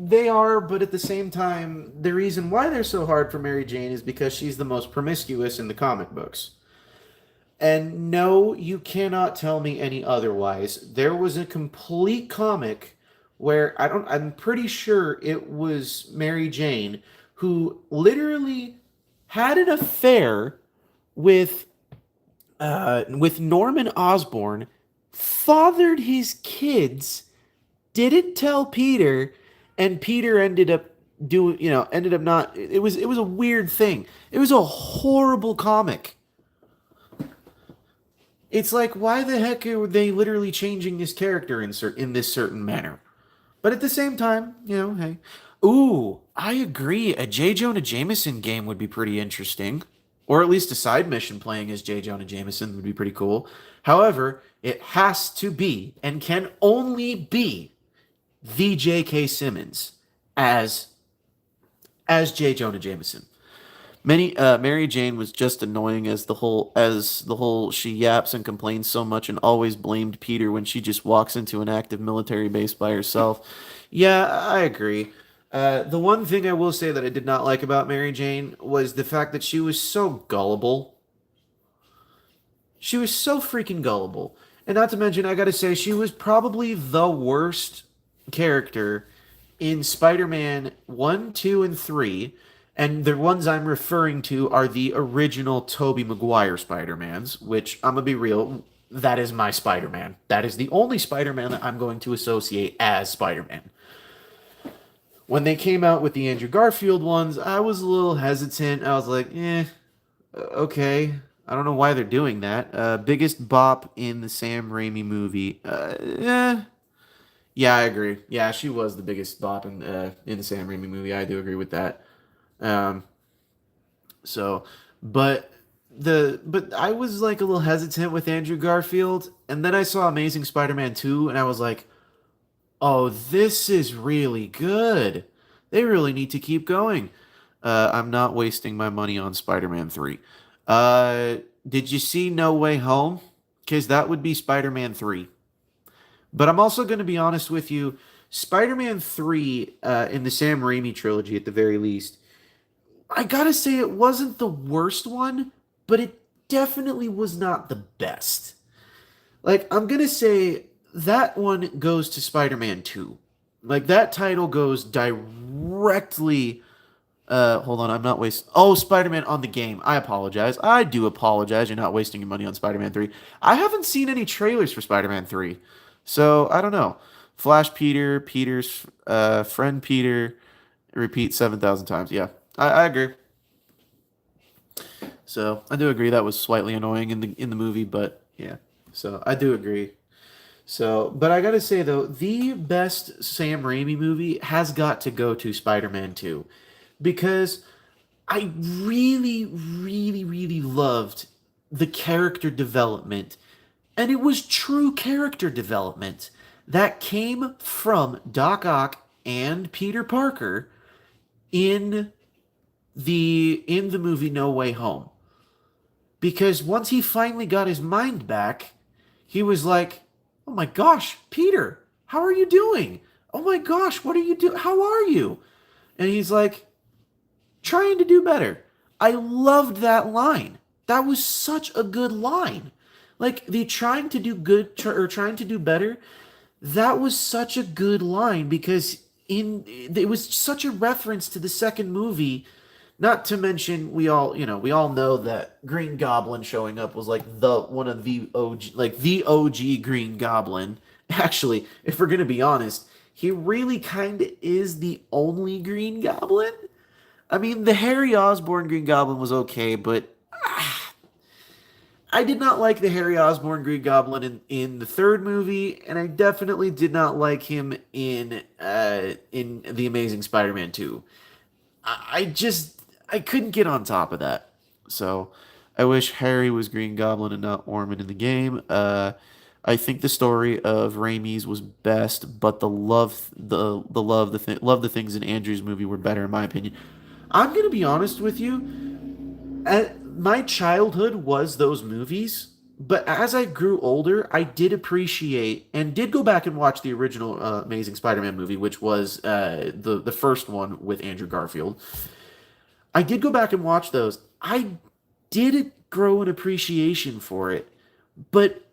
They are, but at the same time, the reason why they're so hard for Mary Jane is because she's the most promiscuous in the comic books. And no, you cannot tell me any otherwise. There was a complete comic where I'm pretty sure it was Mary Jane who literally had an affair with with Norman Osborn, fathered his kids, didn't tell Peter, and Peter ended up not. It was a weird thing. It was a horrible comic. It's like, why the heck are they literally changing this character in this certain manner? But at the same time, hey. Ooh, I agree. A J. Jonah Jameson game would be pretty interesting. Or at least a side mission playing as J. Jonah Jameson would be pretty cool. However, it has to be and can only be the J.K. Simmons as J. Jonah Jameson. Mary Jane was just annoying as the whole she yaps and complains so much and always blamed Peter when she just walks into an active military base by herself. Yeah, I agree. The one thing I will say that I did not like about Mary Jane was the fact that she was so gullible. She was so freaking gullible. And not to mention, I gotta say, she was probably the worst character in Spider Man 1, 2, and 3. And the ones I'm referring to are the original Tobey Maguire Spider-Mans, which I'm gonna be real, that is my Spider-Man. That is the only Spider-Man that I'm going to associate as Spider-Man. When they came out with the Andrew Garfield ones, I was a little hesitant. I was like, okay. I don't know why they're doing that. Biggest bop in the Sam Raimi movie. Yeah, I agree. Yeah, she was the biggest bop in the Sam Raimi movie. I do agree with that. Um, so, but but I was like a little hesitant with Andrew Garfield, and then I saw Amazing Spider-Man 2, and I was like, oh, this is really good. They really need to keep going. I'm not wasting my money on Spider-Man 3. Uh, did you see No Way Home? Because that would be Spider-Man 3. But I'm also going to be honest with you. Spider-Man 3 in the Sam Raimi trilogy, at the very least, I gotta say it wasn't the worst one, but it definitely was not the best. Like, I'm gonna say that one goes to Spider-Man 2. Like, that title goes directly. Hold on, I'm not wasting. Oh, Spider-Man on the game. I apologize. I do apologize. You're not wasting your money on Spider-Man 3. I haven't seen any trailers for Spider-Man 3. So, I don't know. Flash Peter, Peter's friend Peter, repeat 7,000 times. Yeah, I agree. So I do agree that was slightly annoying in the movie, but yeah. So I do agree. So, but I gotta say though, the best Sam Raimi movie has got to go to Spider-Man 2 because I really, really, really loved the character development, and it was true character development that came from Doc Ock and Peter Parker in the movie No Way Home. Because once he finally got his mind back, he was like, "Oh my gosh, Peter, how are you doing? Oh my gosh, what are you doing? How are you?" And he's like, "Trying to do better." I loved that line. That was such a good line. Like the trying to do good or trying to do better, that was such a good line because it was such a reference to the second movie. Not to mention, we all know that Green Goblin showing up was like the one of the OG, like the OG Green Goblin. Actually, if we're gonna be honest, he really kind of is the only Green Goblin. I mean, the Harry Osborn Green Goblin was okay, but I did not like the Harry Osborn Green Goblin in the third movie, and I definitely did not like him in the Amazing Spider-Man 2. I couldn't get on top of that. So I wish Harry was Green Goblin and not Orman in the game. I think the story of Raimi's was best, but love the things in Andrew's movie were better in my opinion. I'm gonna be honest with you. My childhood was those movies, but as I grew older, I did appreciate and did go back and watch the original Amazing Spider-Man movie, which was the first one with Andrew Garfield. I did go back and watch those. I did grow an appreciation for it, but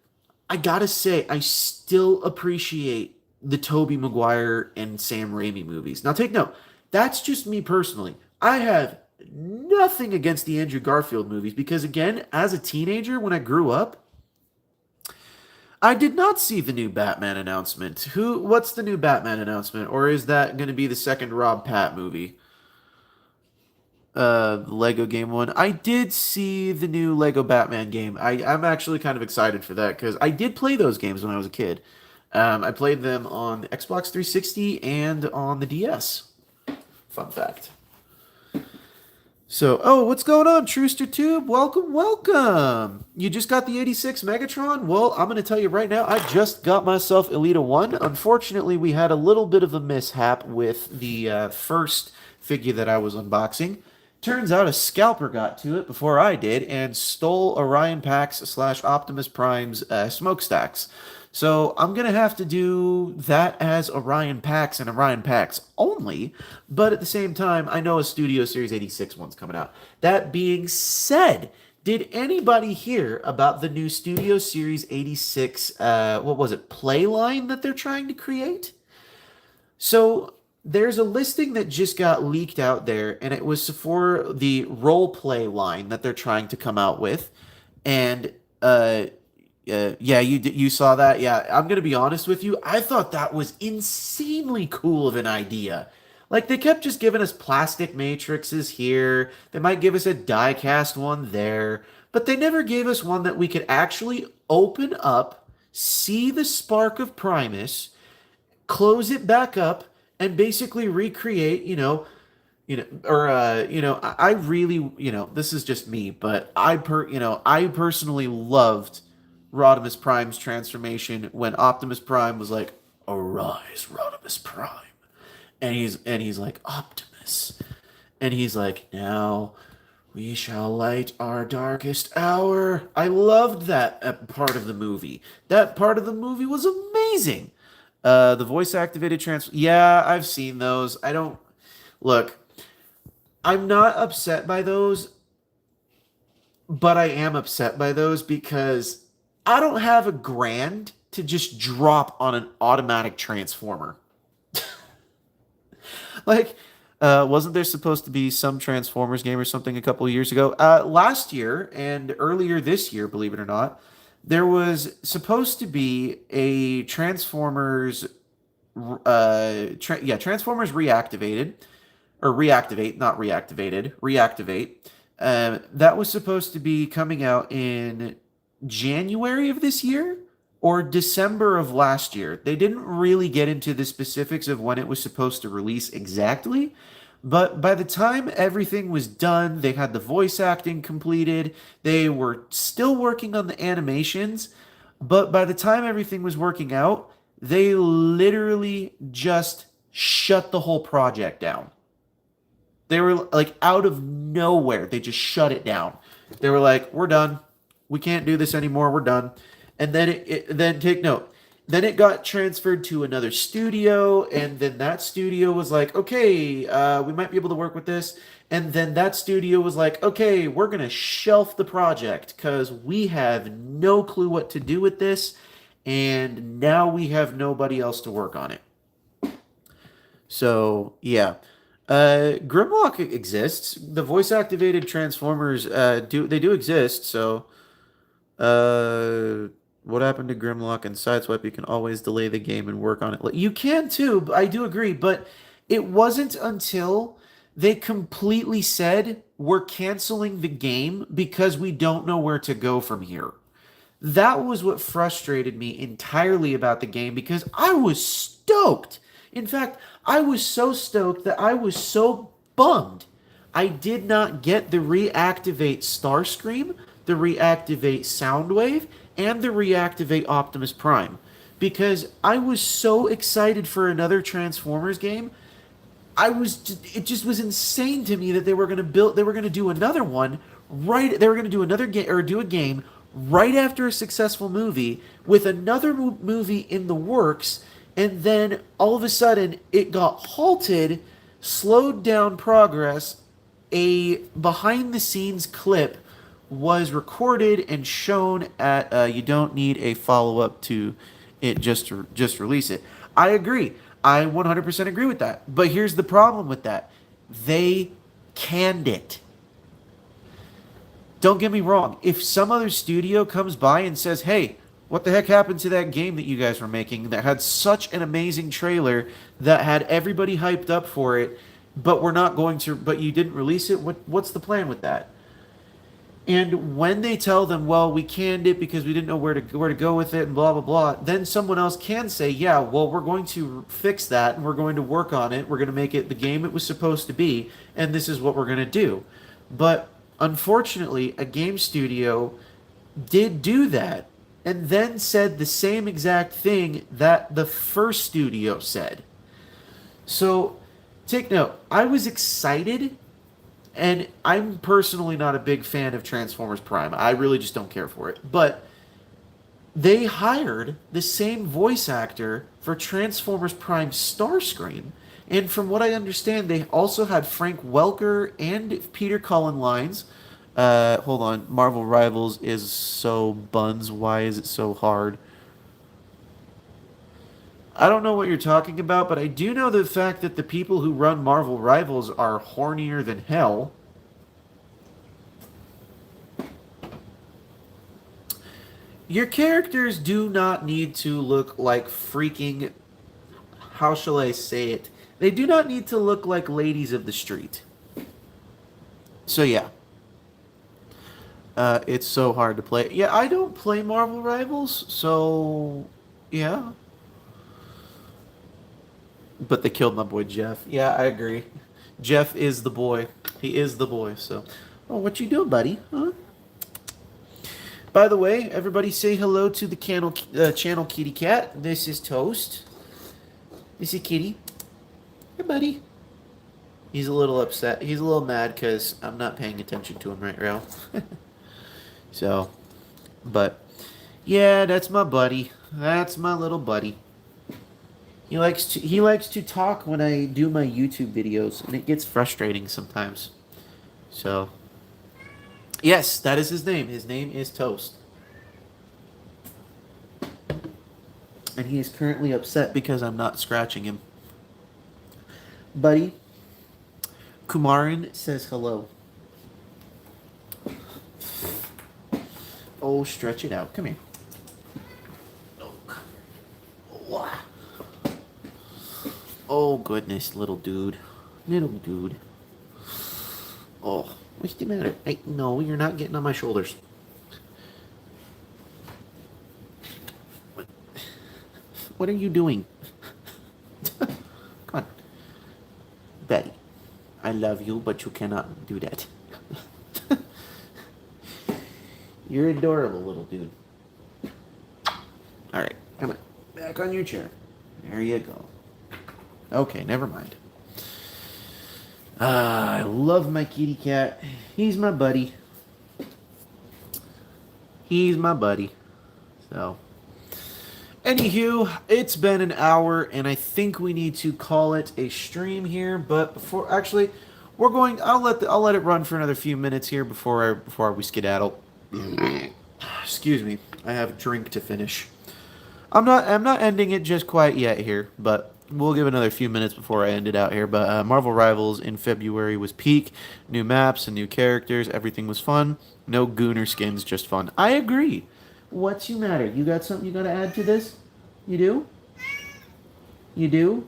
I gotta say, I still appreciate the Tobey Maguire and Sam Raimi movies. Now, take note, that's just me personally. I have nothing against the Andrew Garfield movies because, again, as a teenager, when I grew up, I did not see the new Batman announcement. What's the new Batman announcement? Or is that going to be the second Rob Pat movie? The Lego game one. I did see the new Lego Batman game. I'm actually kind of excited for that because I did play those games when I was a kid. I played them on the Xbox 360 and on the DS. Fun fact. So, oh, what's going on, Trooster Tube? Welcome, welcome. You just got the 86 Megatron? Well, I'm going to tell you right now, I just got myself Elita-1. Unfortunately, we had a little bit of a mishap with the first figure that I was unboxing. Turns out a scalper got to it before I did and stole Orion Pax / Optimus Prime's smokestacks. So I'm going to have to do that as Orion Pax and Orion Pax only, but at the same time, I know a Studio Series 86 one's coming out. That being said, did anybody hear about the new Studio Series 86, what was it, play line that they're trying to create? So there's a listing that just got leaked out there, and it was for the role play line that they're trying to come out with. And yeah, you saw that. Yeah, I'm gonna be honest with you. I thought that was insanely cool of an idea. Like they kept just giving us plastic matrices here. They might give us a die-cast one there, but they never gave us one that we could actually open up, see the spark of Primus, close it back up, and basically recreate. I really, this is just me, but I personally loved Rodimus Prime's transformation when Optimus Prime was like, "Arise, Rodimus Prime," and he's like, "Optimus," and he's like, "Now we shall light our darkest hour." I loved that part of the movie. That part of the movie was amazing. The voice activated yeah, I've seen those. I don't look. I'm not upset by those, but I am upset by those because I don't have a grand to just drop on an automatic transformer. Like, wasn't there supposed to be some Transformers game or something a couple of years ago? Last year and earlier this year, believe it or not, there was supposed to be a Transformers, Transformers reactivated, or reactivate, not reactivated, reactivate. That was supposed to be coming out in January of this year or December of last year. They didn't really get into the specifics of when it was supposed to release exactly, but by the time everything was done, they had the voice acting completed, they were still working on the animations, but by the time everything was working out, they literally just shut the whole project down. They were like out of nowhere. They just shut it down. They were like, "We're done. We can't do this anymore. We're done." And then then take note. Then it got transferred to another studio, and then that studio was like, "Okay, we might be able to work with this." And then that studio was like, "Okay, we're gonna shelf the project because we have no clue what to do with this, and now we have nobody else to work on it." So yeah. Grimlock exists. The voice activated Transformers do exist, so what happened to Grimlock and Sideswipe? You can always delay the game and work on it. You can too, I do agree, but it wasn't until they completely said we're canceling the game because we don't know where to go from here. That was what frustrated me entirely about the game because I was stoked. In fact, I was so stoked that I was so bummed I did not get the reactivate Starscream, the reactivate Soundwave, and the reactivate Optimus Prime because I was so excited for another Transformers game. It just was insane to me that they were going to do another one they were going to do another game or do a game right after a successful movie with another movie in the works, and then all of a sudden it got halted, slowed down progress. A behind the scenes clip was recorded and shown at you don't need a follow up to it just release it. I agree. I 100% agree with that. But here's the problem with that. They canned it. Don't get me wrong. If some other studio comes by and says, "Hey, what the heck happened to that game that you guys were making that had such an amazing trailer that had everybody hyped up for it, but but you didn't release it? What's the plan with that?" And when they tell them, "Well, we canned it because we didn't know where to go with it," and blah blah blah, then someone else can say, "Yeah, well, we're going to fix that and we're going to work on it. We're going to make it the game it was supposed to be, and this is what we're going to do." But unfortunately, a game studio did do that and then said the same exact thing that the first studio said. So take note, I was excited, and I'm personally not a big fan of Transformers Prime. I really just don't care for it. But they hired the same voice actor for Transformers Prime Starscream. And from what I understand, they also had Frank Welker and Peter Cullen lines. Hold on. Marvel Rivals is so buns. Why is it so hard? I don't know what you're talking about, but I do know the fact that the people who run Marvel Rivals are hornier than hell. Your characters do not need to look like freaking... How shall I say it? They do not need to look like ladies of the street. So yeah. It's so hard to play. Yeah, I don't play Marvel Rivals, so... Yeah. But they killed my boy Jeff. Yeah, I agree. Jeff is the boy. He is the boy, so... Oh, what you doing, buddy? Huh? By the way, everybody say hello to the channel Kitty Cat. This is Toast. This is Kitty. Hey, buddy. He's a little upset. He's a little mad because I'm not paying attention to him right now. So, but... Yeah, that's my buddy. That's my little buddy. He likes to talk when I do my YouTube videos, and it gets frustrating sometimes. So, yes, that is his name. His name is Toast. And he is currently upset because I'm not scratching him. Buddy, Kumaran says hello. Oh, stretch it out. Come here. Oh, goodness, little dude. Little dude. Oh. What's the matter? Hey, no, you're not getting on my shoulders. What are you doing? Come on. Betty, I love you, but you cannot do that. You're adorable, little dude. Alright, come on. Back on your chair. There you go. Okay, never mind. I love my kitty cat. He's my buddy. He's my buddy. So, anywho, it's been an hour, and I think we need to call it a stream here. But before, actually, we're going. I'll let it run for another few minutes here before we skedaddle. Excuse me. I have a drink to finish. I'm not ending it just quite yet here, but we'll give another few minutes before I end it out here. But Marvel Rivals in February was peak. New maps and new characters. Everything was fun. No Gooner skins, just fun. I agree. What's the matter? You got something you got to add to this? You do? You do?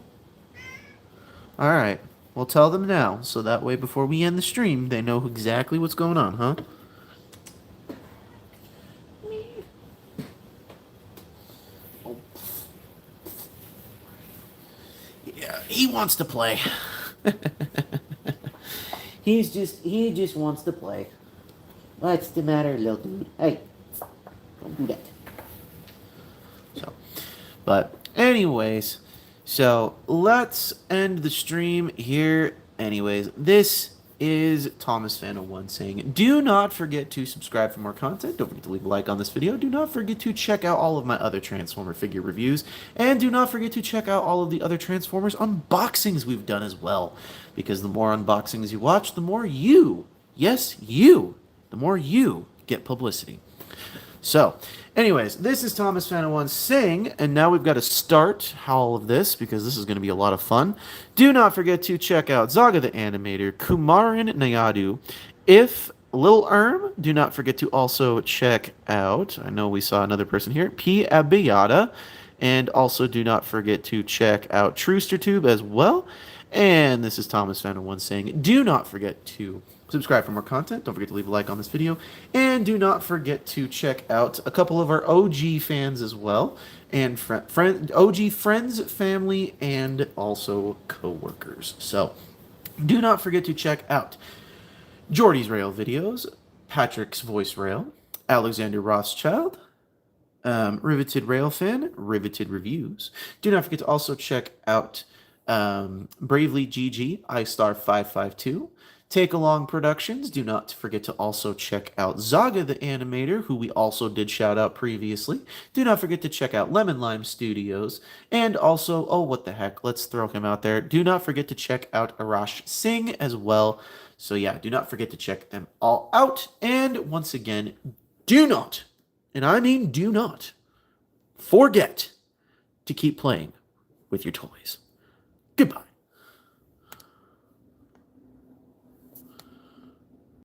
All right. Well, tell them now, so that way before we end the stream, they know exactly what's going on, huh? Yeah, he wants to play. He just wants to play. What's the matter, little dude? Hey, don't do that. So, but anyways, so let's end the stream here. Anyways, this is Thomas Fan 01 saying, do not forget to subscribe for more content. Don't forget to leave a like on this video. Do not forget to check out all of my other Transformer figure reviews. And do not forget to check out all of the other Transformers unboxings we've done as well. Because the more unboxings you watch, the more you, yes, you, the more you get publicity. So, anyways, this is Thomas Fan 01 saying, and now we've got to start all of this because this is going to be a lot of fun. Do not forget to check out Zaga the Animator, Kumarin Nayadu, If Lil Erm. Do not forget to also check out, I know we saw another person here, P. Abiyada, and also do not forget to check out TroosterTube as well. And this is Thomas Fan 01 saying, do not forget to subscribe for more content. Don't forget to leave a like on this video. And do not forget to check out a couple of our OG fans as well. And OG friends, family, and also co-workers. So, do not forget to check out Jordy's Rail videos, Patrick's Voice Rail, Alexander Rothschild, Riveted Rail Fan, Riveted Reviews. Do not forget to also check out Bravely GG, iStar552, Take Along Productions. Do not forget to also check out Zaga the Animator, who we also did shout out previously. Do not forget to check out Lemon Lime Studios. And also, oh, what the heck, let's throw him out there. Do not forget to check out Arash Singh as well. So yeah, do not forget to check them all out. And once again, do not, and I mean do not, forget to keep playing with your toys. Goodbye.